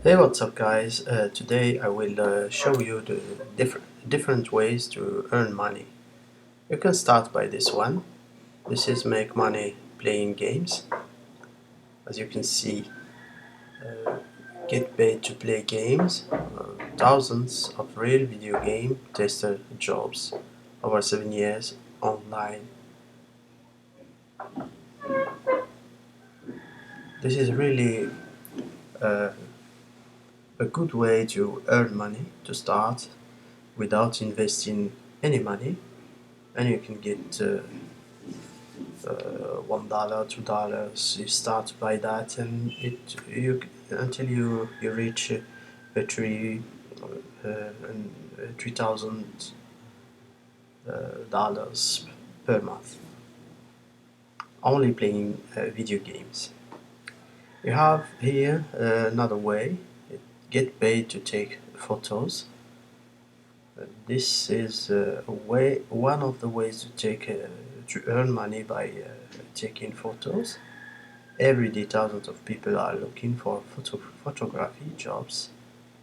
Hey, what's up, guys? Today I will show you the different ways to earn money. You can start by this one. This is make money playing games. As you can see, get paid to play games. Thousands of real video game tester jobs over 7 years online. This is really uh, a good way to earn money to start without investing any money, and you can get $1, $2. You start by that, and until you reach a and $3,000 per month, only playing video games. You have here another way: get paid to take photos. This is one of the ways to earn money by taking photos. Every day, thousands of people are looking for photography jobs,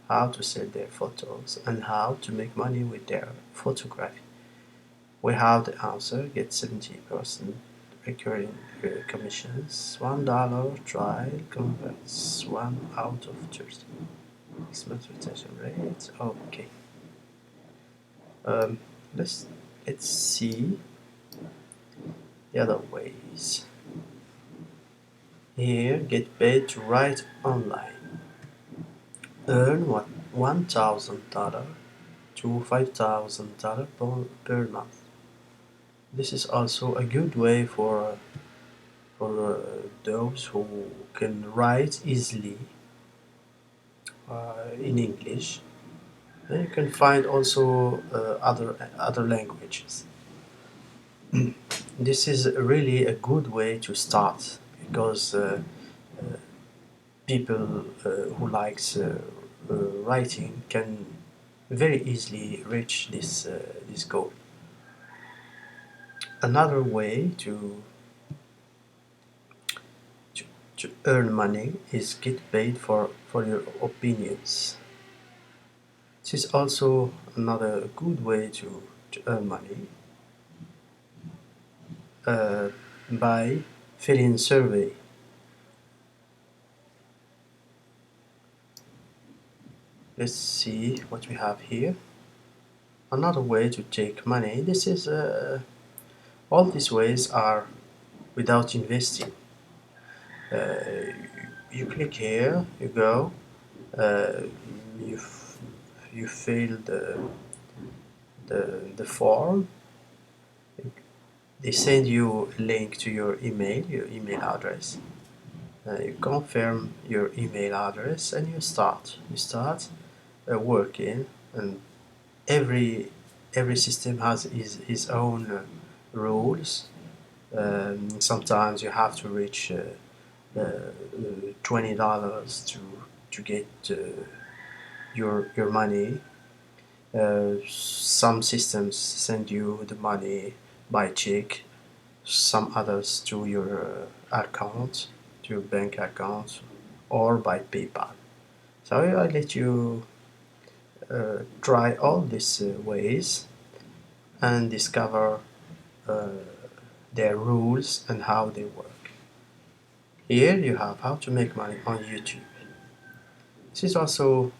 how to sell their photos, and how to make money with their photography. We have the answer: get 70% recurring commissions. $1 trial converts 1 out of 30. 6 months retention rate. Okay. Um, let's see the other ways. Here, get paid to write online. Earn $1,000 to $5,000 per month. This is also a good way for those who can write easily in English. And you can find also other languages. This is really a good way to start because people who likes writing can very easily reach this goal. Another way to earn money is get paid for your opinions. This is also another good way to earn money by filling survey. Let's see what we have here. Another way to take money. This is all these ways are without investing. You click here, you go, uh, you you fill the form. They send you a link to your email address. You confirm your email address and you start. You start working, and every system has his own rules. Sometimes you have to reach $20 to get your money. Some systems send you the money by check, some others to your account, to your bank account, or by PayPal. So I let you try all these ways and discover uh, their rules and how they work. Here you have how to make money on YouTube. This is also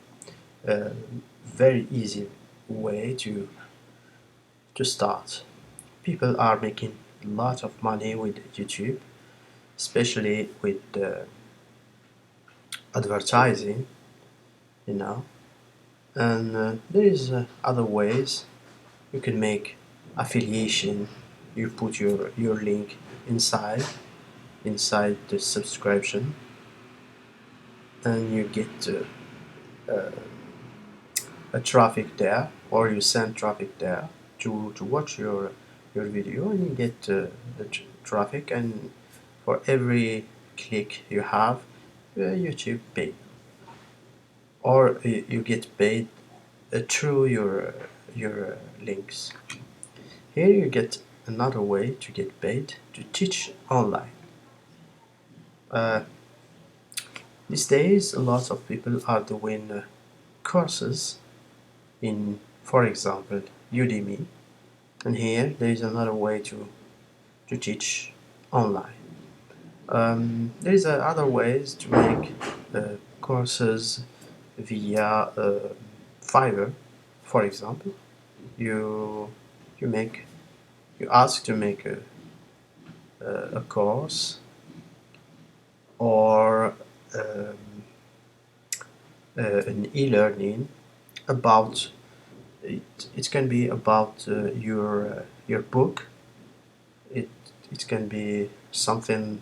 a very easy way to start. People are making a lot of money with YouTube, especially with advertising, you know. And there is other ways you can make affiliation. You put your link inside the subscription, and you get uh, a traffic there, or you send traffic there to watch your video, and you get the traffic, and for every click you have, YouTube pay, or you get paid through your links. Here you get another way to get paid to teach online. Uh, These days, a lot of people are doing courses in, for example, Udemy. And here there is another way to teach online. There is other ways to make courses via Fiverr, for example. You you make you ask to make a course or um, an e-learning about it. It can be about your book. It it can be something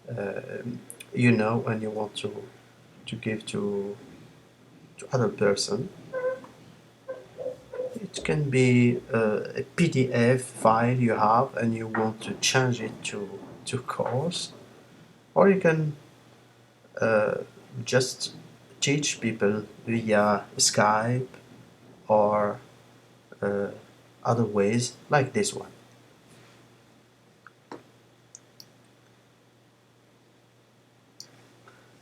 uh, you know and you want to give to other person. It can be a PDF file you have and you want to change it to course, or you can uh, just teach people via Skype or uh, other ways like this one.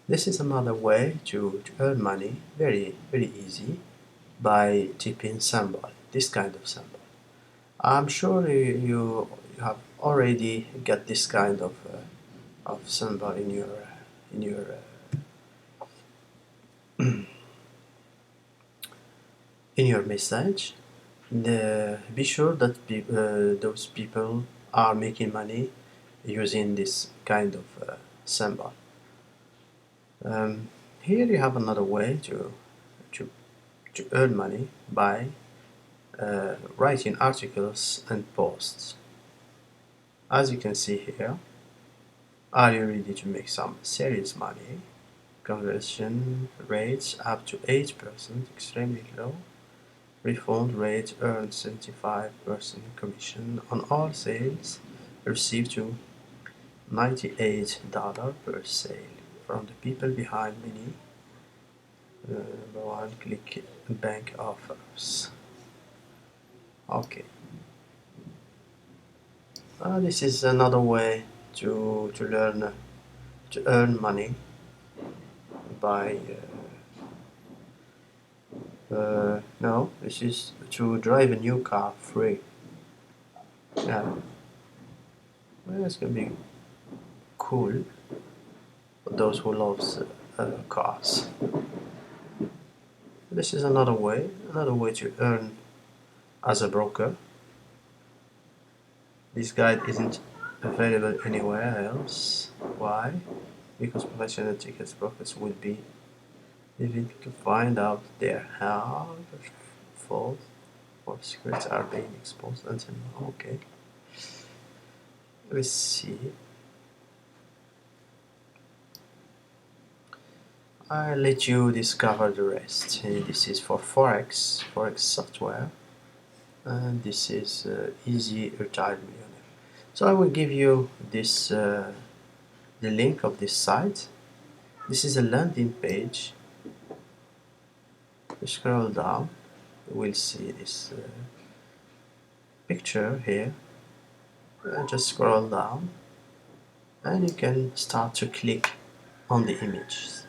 This is another way to earn money, very easy, by tipping somebody, this kind of symbol. I'm sure you have already got this kind of symbol in your in your message. Be sure that those people are making money using this kind of symbol. Here you have another way to, to earn money by writing articles and posts. As you can see here, are you ready to make some serious money? Conversion rates up to 8%, extremely low. Refund rate earns 75% commission on all sales received to $98 per sale from the people behind many number one click bank offers. Okay, this is another way to learn to earn money by no, this is to drive a new car free. Yeah, well, it's gonna be cool for those who loves cars. This is another way to earn as a broker. This guide isn't available anywhere else. Why? Because professional tickets brokers will be needing to find out their how fault or secrets are being exposed until now. Okay. Let's see. I'll let you discover the rest. This is for FOREX software, and this is Easy Retired Millionaire. So I will give you this the link of this site. This is a landing page. You scroll down, you will see this picture here. Just scroll down, and you can start to click on the images.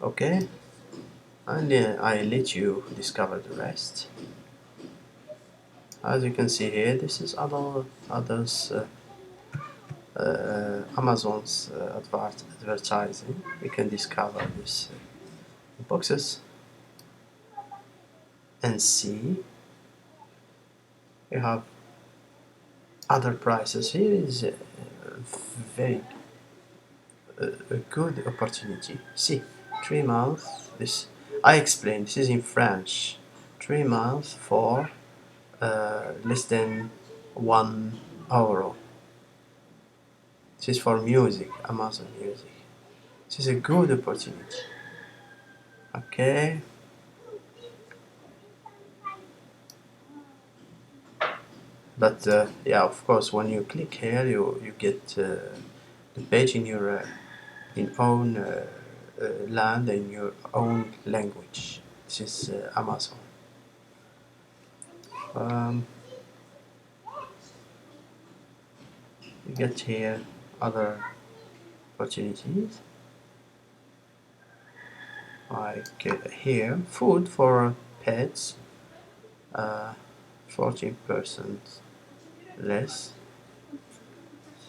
Okay, and I let you discover the rest. As you can see here, this is others Amazon's advertising. You can discover these boxes and see. You have other prices. Here is very a good opportunity. See, 3 months. This I explained. This is in French. 3 months for less than €1. This is for music, Amazon Music. This is a good opportunity. Okay. But yeah, of course, when you click here, you get the page in your in own land and your own language. This is Amazon. Um, you get here other opportunities. like here, food for pets, 40% less.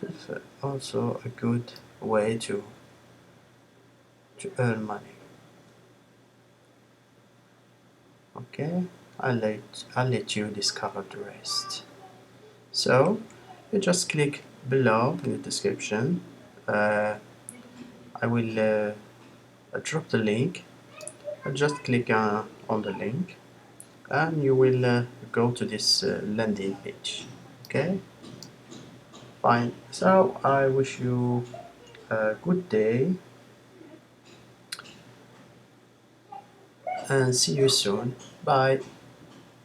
So it's also a good way to earn money. Okay, I'll let you discover the rest. So you just click below in the description. I will drop the link. Just click on the link and you will go to this landing page. Okay, fine. So I wish you a good day and see you soon. Bye.